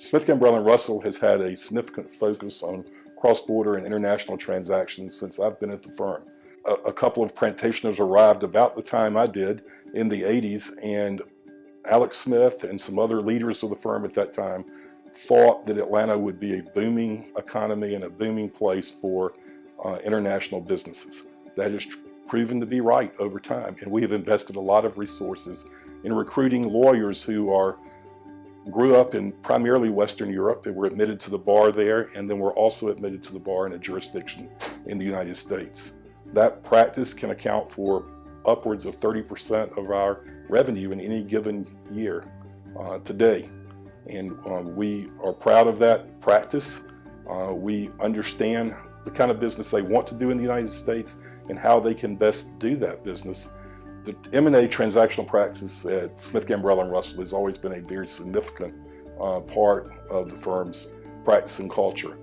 Smith Gambrell and Russell has had a significant focus on cross-border and international transactions since I've been at the firm. A couple of practitioners arrived about the time I did in the 80s, and Alex Smith and some other leaders of the firm at that time thought that Atlanta would be a booming economy and a booming place for international businesses. That has proven to be right over time, and we have invested a lot of resources in recruiting lawyers who grew up in primarily Western Europe and were admitted to the bar there, and then were also admitted to the bar in a jurisdiction in the United States. That practice can account for upwards of 30% of our revenue in any given year today. And we are proud of that practice. We understand the kind of business they want to do in the United States and how they can best do that business. The M&A transactional practice at Smith Gambrell and Russell has always been a very significant part of the firm's practice and culture.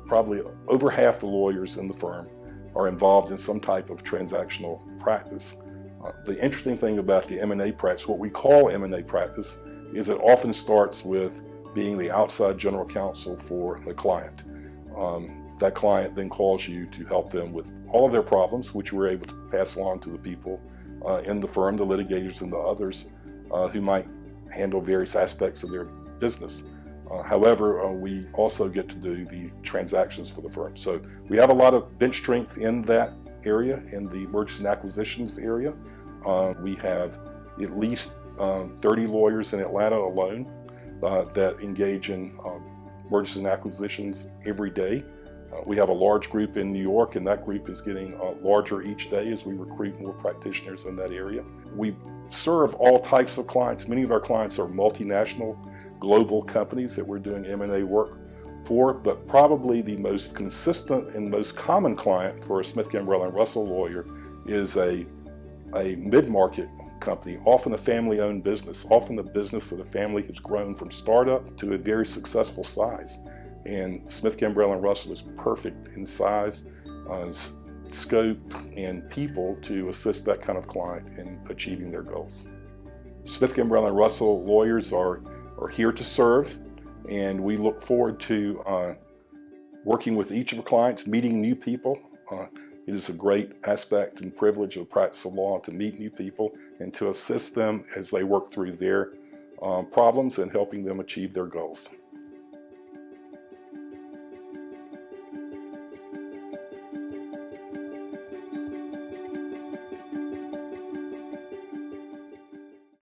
Probably over half the lawyers in the firm are involved in some type of transactional practice. The interesting thing about the M&A practice, what we call M&A practice, is it often starts with being the outside general counsel for the client. That client then calls you to help them with all of their problems, which we're able to pass along to the people in the firm, the litigators and the others who might handle various aspects of their business. However, we also get to do the transactions for the firm. So we have a lot of bench strength in that area, in the mergers and acquisitions area. We have at least 30 lawyers in Atlanta alone that engage in mergers and acquisitions every day. We have a large group in New York, and that group is getting larger each day as we recruit more practitioners in that area. We serve all types of clients. Many of our clients are multinational, global companies that we're doing M&A work for, but probably the most consistent and most common client for a Smith Gambrell and Russell lawyer is a mid-market company, often a family-owned business, often a business that a family has grown from startup to a very successful size. And Smith Gambrell and Russell is perfect in size, scope, and people to assist that kind of client in achieving their goals. Smith Gambrell and Russell lawyers are here to serve, and we look forward to working with each of the clients, meeting new people. It is a great aspect and privilege of the practice of law to meet new people and to assist them as they work through their problems and helping them achieve their goals.